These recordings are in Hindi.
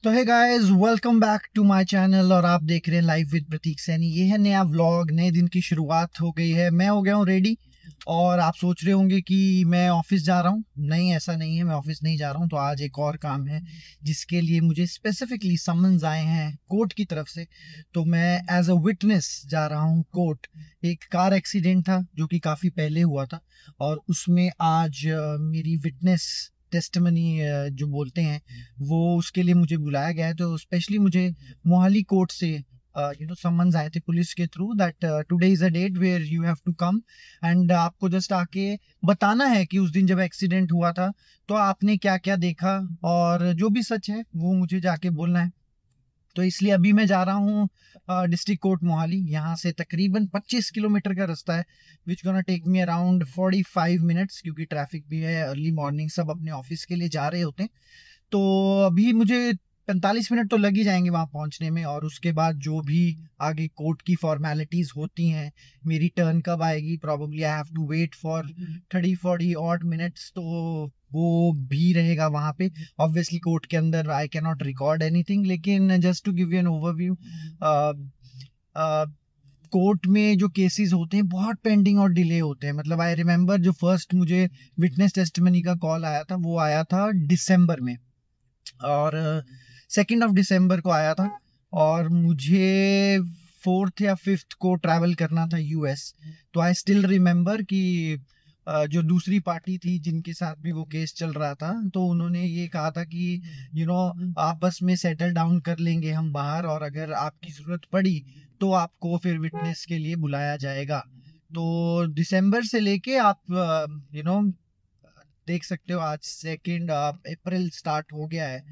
तो है guys, welcome back to my channel और आप देख रहे हैं लाइव विद प्रतीक सैनी। ये है नया व्लॉग, नए दिन की शुरुआत हो गई है। मैं हो गया हूँ रेडी और आप सोच रहे होंगे कि मैं ऑफिस जा रहा हूँ। नहीं, ऐसा नहीं है, मैं ऑफिस नहीं जा रहा हूँ। तो आज एक और काम है जिसके लिए मुझे स्पेसिफिकली समन्स आए हैं कोर्ट की तरफ से। तो मैं एज अ विटनेस जा रहा हूँ कोर्ट। एक कार एक्सीडेंट था जो कि काफ़ी पहले हुआ था और उसमें आज मेरी विटनेस टेस्टिमनी जो बोलते हैं वो, उसके लिए मुझे बुलाया गया है। तो स्पेशली मुझे मोहाली कोर्ट से समन्स आए थे पुलिस के through that today is a date where you have to come and आपको जस्ट आके बताना है कि उस दिन जब एक्सीडेंट हुआ था तो आपने क्या क्या देखा और जो भी सच है वो मुझे जाके बोलना है। तो इसलिए अभी मैं जा रहा हूँ डिस्ट्रिक्ट कोर्ट मोहाली। यहाँ से तकरीबन 25 किलोमीटर का रास्ता है which gonna take me around 45 minutes, क्योंकि ट्रैफिक भी है, अर्ली मॉर्निंग, सब अपने ऑफिस के लिए जा रहे होते हैं। तो अभी मुझे 45 मिनट तो लग ही जाएंगे वहां पहुंचने में। और उसके बाद जो भी आगे कोर्ट की फॉर्मेलिटीज होती हैं, मेरी टर्न कब आएगी, probably I have to wait for 30-40 odd minutes, तो वो भी रहेगा वहां पे। ऑब्वियसली कोर्ट के अंदर I can not record anything, लेकिन just to give you an overview, court में जो केसेस होते हैं बहुत पेंडिंग और डिले होते हैं। मतलब आई रिमेम्बर जो फर्स्ट मुझे विटनेस टेस्टिमनी का कॉल आया था वो आया था दिसंबर में, और 2 दिसंबर को आया था। और मुझे 4th या 5th को ट्रैवल करना था यूएस। तो आई स्टिल रिमेम्बर कि जो दूसरी पार्टी थी जिनके साथ भी वो केस चल रहा था, तो उन्होंने ये कहा था कि आपस में सेटल डाउन कर लेंगे हम बाहर, और अगर आपकी जरूरत पड़ी तो आपको फिर विटनेस के लिए बुलाया जाएगा। तो दिसंबर से लेके आप देख सकते हो आज 2 अप्रैल स्टार्ट हो गया है।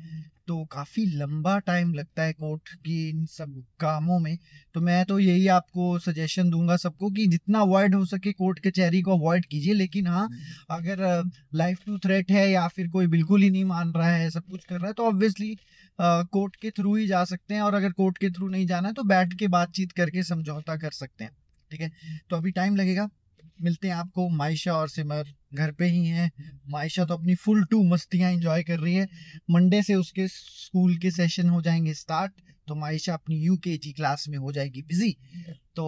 तो काफी लंबा टाइम लगता है कोर्ट की इन सब कामों में। तो मैं तो यही आपको सजेशन दूंगा सबको कि जितना अवॉइड हो सके कोर्ट कचहरी को अवॉइड कीजिए। लेकिन हाँ, अगर लाइफ टू थ्रेट है या फिर कोई बिल्कुल ही नहीं मान रहा है, सब कुछ कर रहा है, तो ऑब्वियसली कोर्ट के थ्रू ही जा सकते हैं। और अगर कोर्ट के थ्रू नहीं जाना है तो बैठ के बातचीत करके समझौता कर सकते हैं। ठीक है, तो अभी टाइम लगेगा। मिलते हैं आपको। मायशा और सिमर घर पे ही हैं। मायशा तो अपनी फुल टू मस्तियां एंजॉय कर रही है। मंडे से उसके स्कूल के सेशन हो जाएंगे स्टार्ट, तो मायशा अपनी यूकेजी क्लास में हो जाएगी बिजी। तो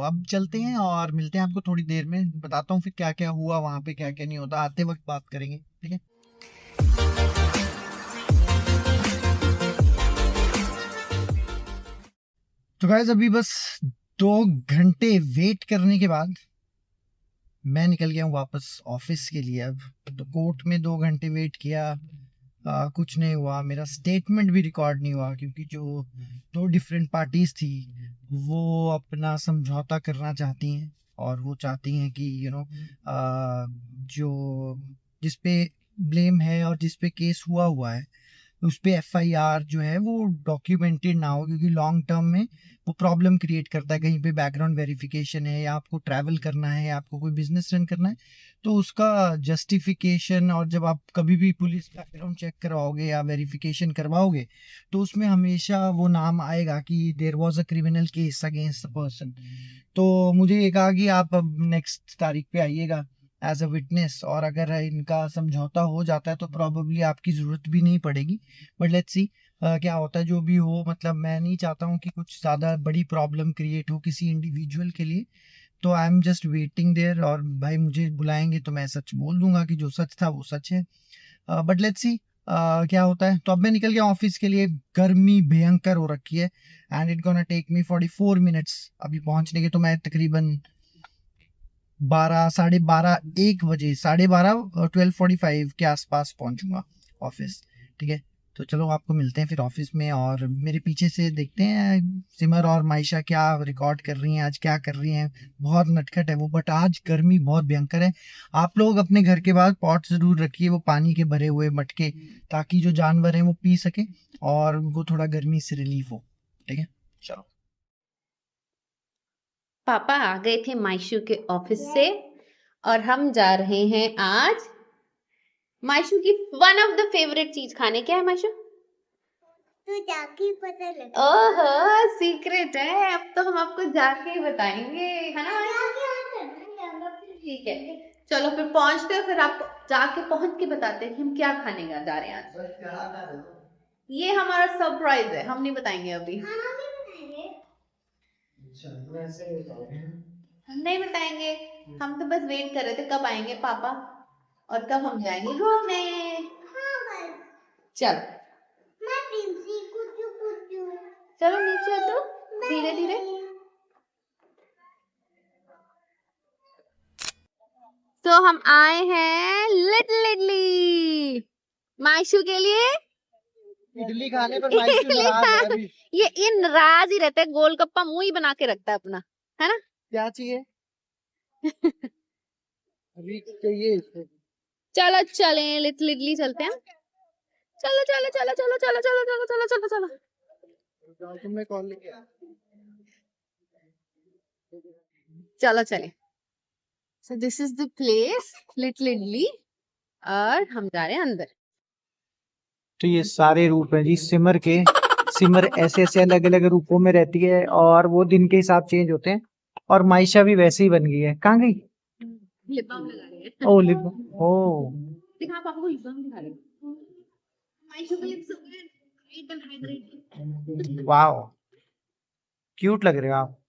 अब चलते हैं और मिलते हैं आपको थोड़ी देर में। बताता हूँ फिर क्या क्या हुआ वहां पे, क्या क्या नहीं होता, आते वक्त बात करेंगे। ठीक है, तो गाइस अभी बस 2 घंटे वेट करने के बाद मैं निकल गया हूँ वापस ऑफिस के लिए। अब तो कोर्ट में 2 घंटे वेट किया, कुछ नहीं हुआ। मेरा स्टेटमेंट भी रिकॉर्ड नहीं हुआ क्योंकि जो 2 डिफरेंट पार्टीज थी वो अपना समझौता करना चाहती हैं। और वो चाहती हैं कि जो जिस पे ब्लेम है और जिस पे केस हुआ हुआ है उस पे एफआईआर जो है वो डॉक्यूमेंटेड ना हो, क्योंकि लॉन्ग टर्म में वो प्रॉब्लम क्रिएट करता है। कहीं पे बैकग्राउंड वेरिफिकेशन है या आपको ट्रैवल करना है या आपको कोई बिजनेस रन करना है, तो उसका जस्टिफिकेशन, और जब आप कभी भी पुलिस बैकग्राउंड चेक करवाओगे या वेरिफिकेशन करवाओगे तो उसमें हमेशा वो नाम आएगा कि there was a criminal case against the person. तो मुझे ये कहा कि आप अब नेक्स्ट तारीख पे आइएगा एज अ विटनेस, और अगर इनका समझौता हो जाता है तो प्रॉबेबली आपकी जरूरत भी नहीं पड़ेगी। बट लेट्स सी क्या होता है। जो भी हो, मतलब मैं नहीं चाहता हूँ कि कुछ ज्यादा बड़ी प्रॉब्लम क्रिएट हो किसी इंडिविजुअल के लिए। तो I am just waiting there, और भाई मुझे बुलाएंगे तो मैं सच बोल दूंगा कि जो सच था वो सच है। बट लेट्स सी क्या होता है। तो अब मैं निकल गया ऑफिस के लिए। गर्मी भयंकर हो रखी है and it gonna take me 44 minutes अभी पहुंचने के। तो मैं तकरीबन 12, 12:30, 1 बजे, 12:30, 12:45 के आसपास पहुंचूंगा ऑफिस। ठीक है, तो चलो आपको मिलते हैं फिर ऑफिस में। और मेरे पीछे से देखते हैं सिमर और मायशा क्या रिकॉर्ड कर रही हैं, आज क्या कर रही हैं। बहुत नटखट है वो, बट आज गर्मी बहुत भयंकर है। आप लोग अपने घर के बाहर पॉट जरूर रखिए, वो पानी के भरे हुए मटके, ताकि जो जानवर हैं वो पी सके और उनको थोड़ा गर्मी से रिलीफ हो। ठीक है, चलो। पापा आ गए थे मायशू के ऑफिस से और हम जा रहे हैं आज मायशू की वन ऑफ द फेवरेट चीज खाने। क्या है मायशू? तो जाके पता लगा। ओहो, सीक्रेट है। अब तो हम आपको जाके ही बताएंगे, है ना मायशू? ठीक है, चलो फिर पहुंचते हो, फिर आपको जाके पहुंच के बताते हैं कि हम क्या खाने जा रहे हैं आज। ये हमारा सरप्राइज है, हम नहीं बताएंगे अभी। खाना भी बनाएंगे। हम नहीं बताएंगे, हम तो बस वेट कर रहे थे कब आएंगे पापा और कब हम जाएंगे घूमने। हाँ बस। चल मैं प्रिंसी कुचू कुचू। चलो नीचे तो धीरे धीरे। तो हम आए हैं लिटिल इडली मायशू के लिए। इडली खाने पर माइशू नाराज है अभी। ये नाराज ही रहता है, गोलगप्पा मुंह ही बना के रखता है अपना, है ना। क्या चाहिए अभी चाहिए इसको। चलो चले लिटिल इडली चलते हैं। चलो चलो चलो चलो चलो चलो चलो चलो चलो चलो तुमने कॉल लेके आ। चलो चले। So this is the place little idli और हम जा रहे हैं अंदर। तो ये सारे रूप हैं जी सिमर के। सिमर ऐसे ऐसे अलग अलग रूपों में रहती है और वो दिन के हिसाब चेंज होते हैं। और माइशा भी वैसे ही बन गई है। कहाँ गई? लिप बाम लगा रही है। ओ लिप। ओ दिखा पापा को, लिप बाम दिखा रही है। मायशू के लिप्स एकदम हाइड्रेटेड। वाओ क्यूट लग रहे हो आप।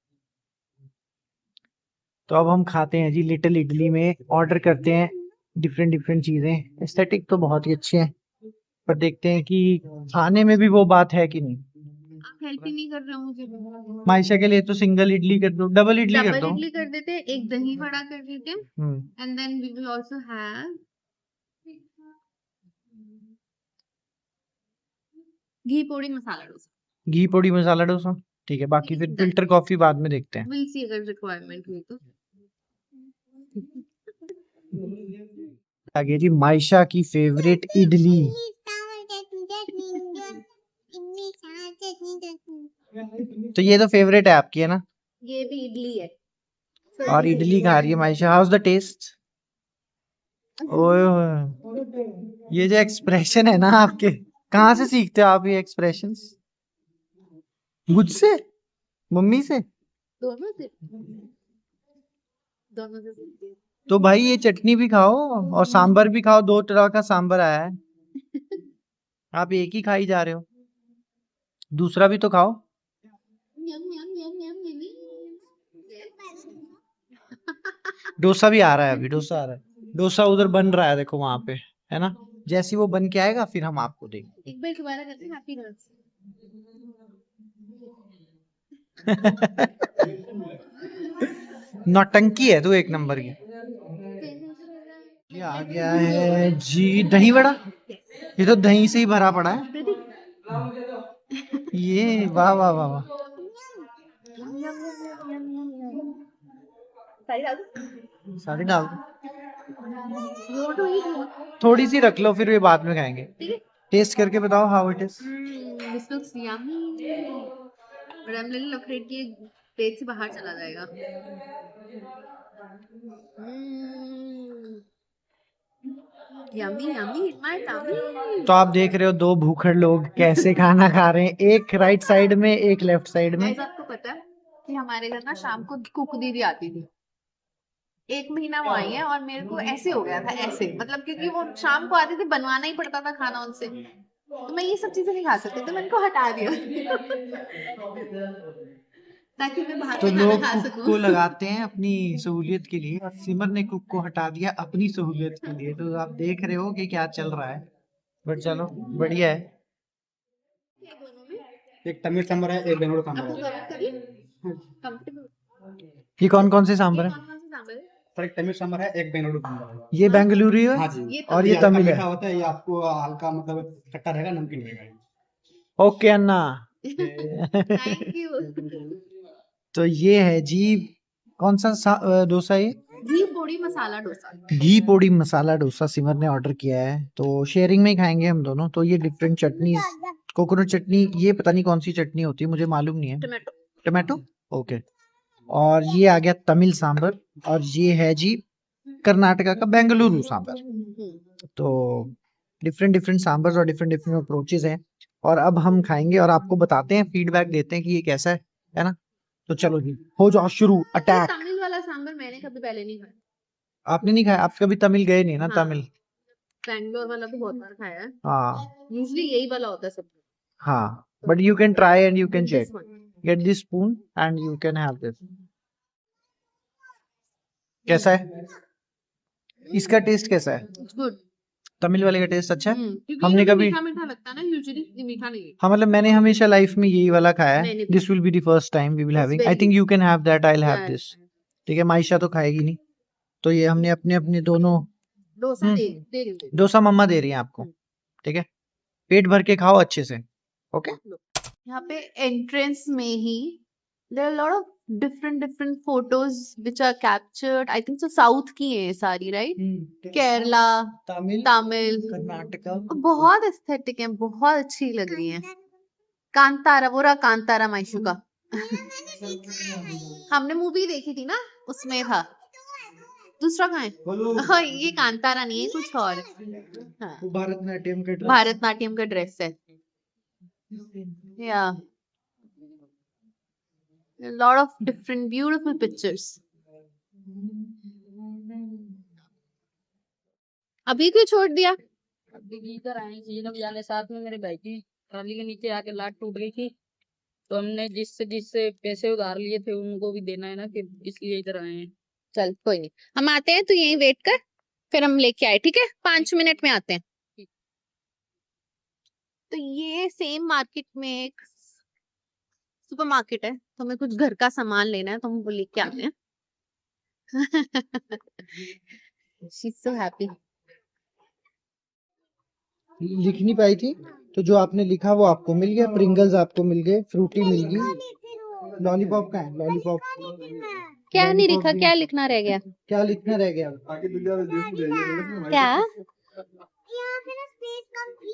तो अब हम खाते हैं जी लिटिल इडली में। ऑर्डर करते हैं डिफरेंट डिफरेंट चीजें। एस्थेटिक तो बहुत ही अच्छे हैं पर देखते हैं कि खाने में भी वो बात है कि नहीं। आप हेल्प ही नहीं कर रहे हो मुझे। माइशा के लिए तो सिंगल इडली कर दो, डबल इडली कर डबल दो। इडली कर देते, एक दही वड़ा कर देते, hmm and then we will also have ghee podi masala dosa. Ghee podi masala dosa ठीक है। बाकी फिर फिल्टर कॉफी बाद में देखते हैं। विल सी अगर रिक्वायरमेंट हुई तो। आगे जी माइशा की फेवरेट इडली। तो ये तो फेवरेट है आपकी, है ना। ये भी इडली है। और इडली खा रही है माइशा। House the test? ओए होए, ये जो एक्सप्रेशन है ना आपके, कहाँ से सीखते हो आप ये एक्सप्रेशंस? मुझसे? मम्मी से? दोनों से सीखती है। तो भाई ये चटनी भी खाओ और सांबर भी खाओ। 2 तरह का सांबर आया है। आप एक ही खाई जा रहे हो, दूसरा भी तो खाओ। यम यम यम यम यम। डोसा भी आ रहा है, अभी डोसा आ रहा है। डोसा उधर बन रहा है देखो वहां पे, है ना। जैसे ही वो बन के आएगा फिर हम आपको देंगे। एक बार दोबारा करते हैं हैप्पी गर्ल्स। नौटंकी है तू एक नंबर की। ये आ गया है जी दही वड़ा। ये तो दही से ही भरा पड़ा है। ये वाह वाह वाह वाह। सारी डाल दो। थोड़ी सी रख लो फिर ये बाद में खाएंगे। टेस्ट करके बताओ how it is. This looks yummy but I am little afraid कि पेट से बाहर चला जाएगा। Yummy yummy my tummy. तो आप देख रहे हो 2 भूखड़ लोग कैसे खाना खा रहे हैं। एक राइट साइड में, एक लेफ्ट साइड में। गाइस आपको पता है कि हमारे घर ना शाम को कुक दीदी आती थी। 1 महीना वो आई है और मेरे को ऐसे हो गया था, ऐसे मतलब क्योंकि वो शाम को आती थी, बनवाना ही पड़ता था खाना उनसे, तो मैं ये सब चीजें नहीं खा सकती, तो मैंने इनको हटा दिया ताकि मैं बाहर तो से खाना लोग खा कुक सकूं। को लगाते हैं अपनी सहूलियत के लिए और सिमर ने कुक को हटा दिया अपनी सहूलियत के लिए। तो आप देख रहे हो कि क्या चल रहा है। बट चलो बढ़िया है। एक तमिल सांबर है, एक बेंगलुरु सांबर आपको है। गरम करिए कंफर्टेबल। ये कौन कौन से सांबर ये है? कौन कौन से सांबर है? सर एक तमिल सांबर है, एक बेंगलुरु सांबर है। ये बेंगलुरु है हाँ जी। ये और ये हल्का तमिल मीठा है। होता है, ये आपको हल्का मतलब खट्टा रहेगा, नमकीन रहेगा। Okay Anna. Thank you. तो ये है जी कौन सा डोसा ये? घी पोड़ी मसाला डोसा। घी पोड़ी मसाला डोसा सिमर ने ऑर्डर किया है। तो शेयरिंग में ही खाएंगे हम दोनों। तो ये डिफरेंट चटनी, कोकोनट चटनी, ये पता नहीं कौन सी चटनी होती है, मुझे मालूम नहीं है। टोमेटो। Tomato okay. और ये आ गया तमिल सांबर और ये है जी कर्नाटका का बेंगलुरु सांबर। तो डिफरेंट डिफरेंट सांबर और डिफरेंट डिफरेंट अप्रोचेज हैं। और अब हम खाएंगे और आपको बताते हैं, फीडबैक देते हैं कि ये कैसा है ना। तो चलो जी हो जाओ शुरू, अटैक। तमिल वाला सांबर मैंने कभी पहले नहीं खाया। आपने नहीं खाया? आप कभी तमिल गए नहीं ना। हाँ। तमिल बैंगलोर वाला तो बहुत बार खाया है। हाँ। यूजुअली यही वाला होता है सब। हाँ, but you can try and you can check. This one. Get this spoon and you can have this. कैसा है? इसका टेस्ट कैसा है? It's good. तमिल वाले का टेस्ट अच्छा है? क्योंकि हमने ये कभी मीठा मीठा लगता है ना, यूजुअली मीठा नहीं है। हाँ मतलब मैंने हमेशा लाइफ में यही वाला खाया है. मैंने भी। This will be the first time we will It's having. I very think you can have that. I will have Yeah. This. ठीक है, माइशा तो खाएगी नहीं. तो ये हमने अपने अपने दोनों डोसा हम्म। दे रही हूँ। डोसा मम्मा दे रही है आपको. ठीक है, पेट भर के खाओ अच्छे से. ओके. यहाँ पे एंट्रेंस में ही there are a lot of different photos which are captured. I think so south की है सारी, right? केरला, तमिल, तमिल, कर्नाटका. बहुत एस्थेटिक है, बहुत अच्छी लग रही है। कांतारा, वो रहा कांतारा माइशू का। हमने मूवी देखी थी ना, उसमें था। दूसरा कहाँ है? हाँ, ये कांतारा नहीं है, कुछ और। हाँ, वो भारतनाट्यम का ड्रेस. भारतनाट्यम का ड्रेस है। या a lot of different beautiful pictures. अभी क्यों छोड़ दिया? अभी इधर आए ये लोग जाने साथ में मेरे भाई की ट्राली के नीचे आके लाट टूट गई थी, तो हमने जिससे पैसे उधार लिए थे उनको भी देना है ना, फिर इसलिए इधर आए हैं। चल कोई नहीं, हम आते हैं, तो यहीं वेट कर, फिर हम लेके आए, ठीक है? 5 मिनट में आते हैं। तो ये सेम मार्केट में एक सुपर मार्केट है, तो हमें कुछ घर का सामान लेना है, तो हम वो लेके आते हैं। She's so happy. लिख नहीं पाई थी, तो जो आपने लिखा वो आपको मिल गया. प्रिंगल्स आपको मिल गए, फ्रूटी मिल गई. लॉलीपॉप का है, लॉलीपॉप. क्या नहीं लॉलीपॉप लिखा? भी- क्या लिखना रह गया? क्या लिखना रह गया? क्या? यहाँ पे ना स्पेस कम थी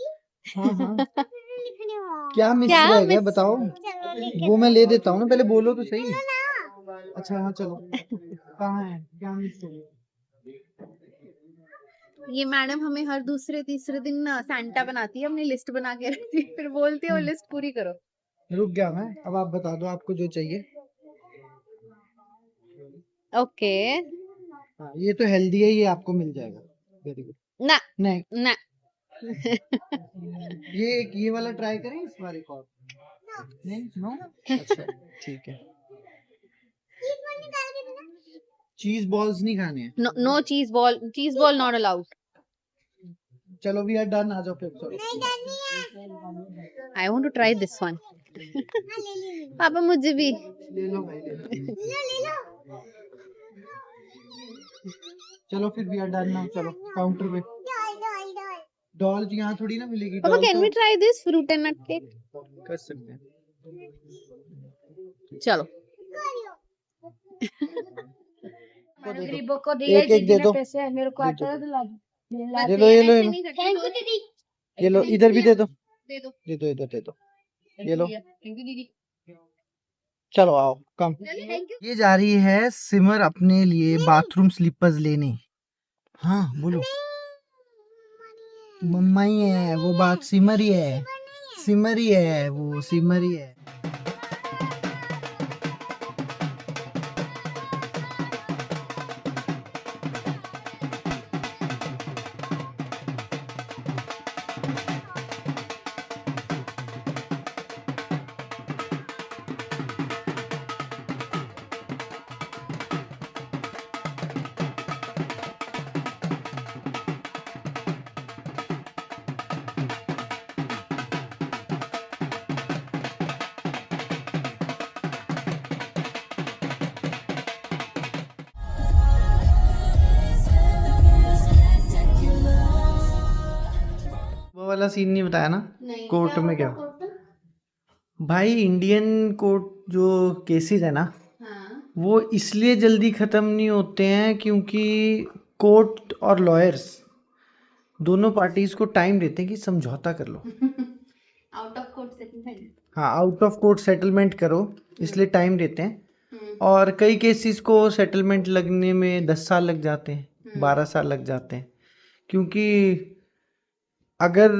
हाँ हाँ. लिखने हो। क्या मिस क्या रह गया miss? बताओ. चलो लिख वो मैं ले देता हूँ ना, पहले बोलो तो सही. अच्छा हाँ चलो. कहाँ है? क्या मिस हो गया? ये मैडम हमें हर दूसरे तीसरे दिन सैंटा बनाती है, अपनी लिस्ट बना के रखती है, फिर बोलती है वो लिस्ट पूरी करो। रुक गया मैं. अब आप बता दो आपको जो चाहिए. ओके। हाँ ये तो हेल्दी है, ये आपको मिल जाएगा. Very good. ना नहीं, ना ये वाला ट्राई करें, इस बार एक और. नहीं नो. अच्छा ठीक है. चीज बॉल्स नहीं खाने हैं. No no cheese ball not allowed. चलो वी आर डन. आ जाओ फिर. चलो I want to try this one. पापा मुझे भी। ले लो भाई, ले लो. चलो फिर वी आर डन ना. चलो काउंटर पे. डॉल यहाँ थोड़ी ना मिलेगी. पापा डॉल कैन तो we try this fruit and nut cake? कर सकते हैं. चलो। गरीबों को दिए एक एक दे दो. पैसे मेरे को आता है तो ये लो ये लो ये लो. थैंक यू दीदी। ये लो इधर भी दे दो. दे दो। दे दो इधर दे दो. ये लो. थैंक यू दीदी। चलो आओ कम. Thank you. ये जा रही है सिमर अपने लिए बाथरूम स्लीपर्स लेने. हाँ बोलो. मम्मा ही है वो, बात सिमर ही है. सिमर ही है वो, सिमर ही है. वो वाला सीन नहीं बताया ना नहीं, कोर्ट में क्या. कोर्ट में? भाई इंडियन कोर्ट जो केसेस है ना, हाँ। वो इसलिए जल्दी खत्म नहीं होते हैं क्योंकि कोर्ट और लॉयर्स दोनों पार्टीज को टाइम देते हैं कि समझौता कर लो. Out of court settlement. हाँ आउट ऑफ कोर्ट सेटलमेंट करो, इसलिए टाइम देते हैं. और कई केसेस को सेटलमेंट लगने में 10 साल लग जाते हैं, 12 साल लग जाते हैं. क्योंकि अगर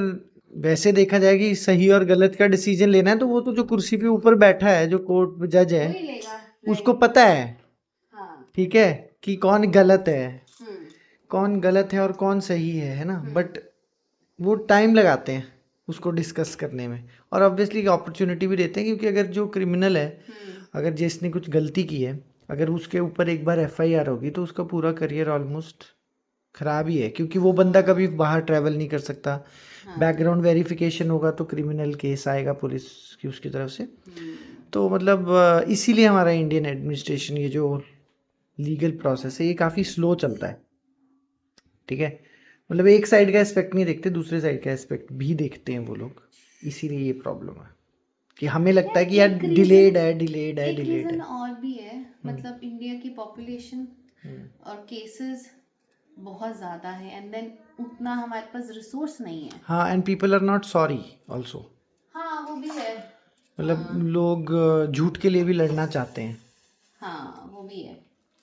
वैसे देखा जाए कि सही और गलत का डिसीजन लेना है, तो वो तो जो कुर्सी पे ऊपर बैठा है, जो कोर्ट जज है, वही लेगा। उसको पता है. हाँ। ठीक है कि कौन गलत है, कौन गलत है और कौन सही है ना. बट वो टाइम लगाते हैं. उसको डिस्कस करने में, और ऑब्वियसली अपॉर्चुनिटी भी देते हैं, क्योंकि अगर जो क्रिमिनल है, अगर जिसने कुछ गलती की है, अगर उसके ऊपर एक बार एफआईआर होगी तो उसका पूरा करियर ऑलमोस्ट खराब ही है, क्योंकि वो बंदा कभी बाहर ट्रैवल नहीं कर सकता। बैकग्राउंड वेरिफिकेशन होगा तो क्रिमिनल केस आएगा पुलिस की उसकी तरफ से। तो मतलब इसीलिए हमारा इंडियन एडमिनिस्ट्रेशन, ये जो लीगल प्रोसेस है, ये काफ़ी स्लो चलता है, ठीक है। मतलब एक साइड का एस्पेक्ट नहीं देखते, दूसरे साइड का एस्पेक्ट भी देखते हैं वो लोग, इसीलिए ये प्रॉब्लम है कि हमें लगता है कि यार एक डिलेड है, डिलेड है, एक डिलेड रीजन है। और भी है, मतलब इंडिया की पॉपुलेशन और केसेस बहुत ज्यादा है, एंड देन उतना हमारे पास रिसोर्स नहीं है। हाँ, and people are not sorry also, हाँ वो भी है। मतलब लोग झूठ के लिए भी लड़ना चाहते हैं। हाँ वो भी है।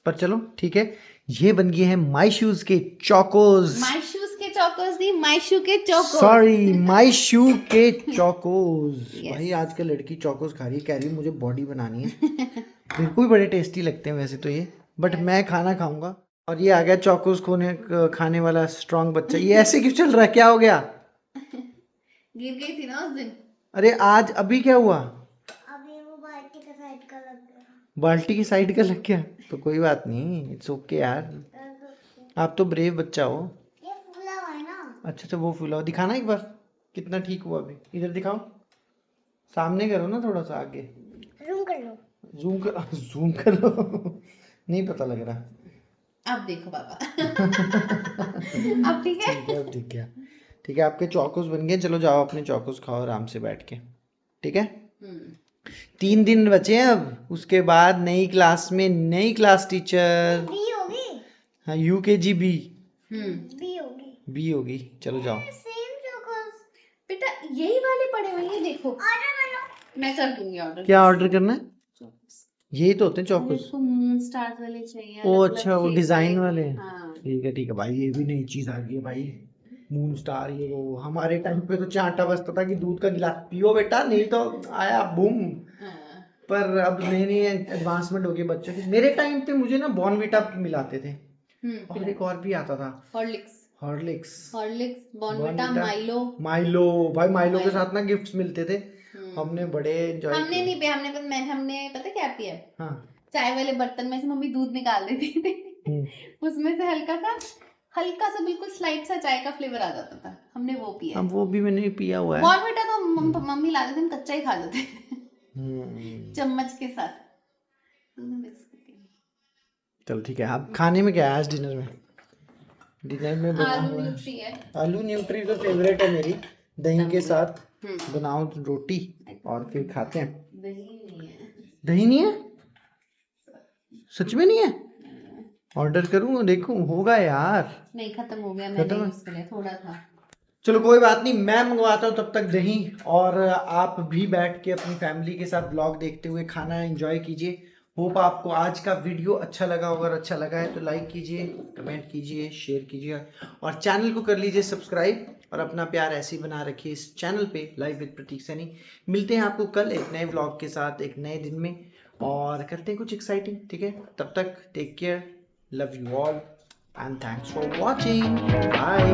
पर चलो ठीक है, ये बन गए हैं माई शूज के चोकोज, माई शूज के चौकोस नहीं, माई शू के चौकोस। सॉरी माई शू के चोकोज। Yes. भाई आजकल लड़की चोकोज खा रही है, कह रही है मुझे बॉडी बनानी है। मेरे को भी बड़े टेस्टी लगते हैं वैसे तो ये, बट मैं खाना खाऊंगा। और ये आ गया चोकोज खाने वाला स्ट्रांग बच्चा, ये ऐसे क्यों चल रहा है, क्या हो गया? गिर गई थी ना उस दिन। अरे आज अभी क्या हुआ? अभी वो बाल्टी का साइड का लग गया। बाल्टी की साइड का लग गया तो कोई बात नहीं, इट्स ओके यार, आप तो ब्रेव बच्चा हो। ये फूला हुआ है ना। अच्छा वो फुलाओ, दिखाना एक बार कितना ठीक हुआ अभी, इधर दिखाओ, सामने करो ना थोड़ा सा आगे, जूम कर लो। जूम कर लो। नहीं पता लग रहा। अब देखो पापा। अब ठीक है। ठीक है अब दिख गया। ठीक है, आपके चौकोस बन गए, चलो जाओ अपने चौकोस खाओ आराम से बैठ के, ठीक है। 3 दिन बचे हैं अब, उसके बाद नई क्लास में नई क्लास टीचर। बी होगी। हाँ यूकेजी बी, बी होगी। बी होगी, चलो जाओ। Same Chocos. बेटा यही वाले पड़े हुए हैं, देखो। ऑर्डर कर लो। मैं कर दूंगी ऑर्डर। क्या ऑर्डर करना है? यही तो होते हैं मेरे चौकोस। को मून स्टार्स वाले चाहिए, ओ अलग-अलग अच्छा, वो shape डिजाइन वाले। हाँ। ठीक है भाई, ये भी नई चीज आ गई है भाई, मून स्टार। ये वो हमारे टाइम पे तो चांटा बजता था कि दूध का गिलास पियो बेटा, नहीं तो आया बूम। हाँ। पर अब नई नई एडवांसमेंट हो गई बच्चों की। मेरे टाइम पे मुझे ना बॉर्नविटा मिलाते थे, और एक और भी आता था, Horlicks, Horlicks, Bournvita, Bournvita, Milo. Milo. भाई माइलो के माइलो। साथ ना गिफ्ट्स मिलते थे, हमने बड़े एंजॉय हमने किए। नहीं पिया, हमने पता क्या पिया? हाँ चाय वाले बर्तन में से मम्मी दूध निकाल देती थी, उसमें से हल्का सा बिल्कुल स्लाइट सा चाय का फ्लेवर आ जाता था, हमने वो पिया अब है। वो भी मैंने पिया हुआ है। बॉर्नविटा तो मम्मी लाते थे, हम कच्चा ही खा जाते थे चम्मच के साथ। चलो ठीक है, अब खाने में क्या है आज डिनर में? डिनर में बना आलू हुआ है न्यूट्री है। आलू न्यूट्री, तो फेवरेट है मेरी। दही के साथ हम्म। बनाओ रोटी और फिर खाते हैं। दही नहीं है। दही नहीं है? सच में नहीं है? ऑर्डर करूँ, देखूं होगा यार। नहीं, खत्म हो गया, मैंने खत्म है? यूज कर लिया, थोड़ा था। चलो कोई बात नहीं, मैं मंगवाता हूँ तब तक दही, और आप भी बैठ के अपनी फैमिली के साथ ब्लॉग देखते हुए खाना एंजॉय कीजिए। होप आपको आज का वीडियो अच्छा लगा होगा, अगर अच्छा लगा है तो लाइक कीजिए, कमेंट कीजिए, शेयर कीजिए, और चैनल को कर लीजिए सब्सक्राइब, और अपना प्यार ऐसे ही बना रखिए इस चैनल पे, लाइव विद प्रतीक सैनी। मिलते हैं आपको कल एक नए व्लॉग के साथ, एक नए दिन में, और करते हैं कुछ एक्साइटिंग, ठीक है। तब तक take care, love you all, and thanks for watching, bye.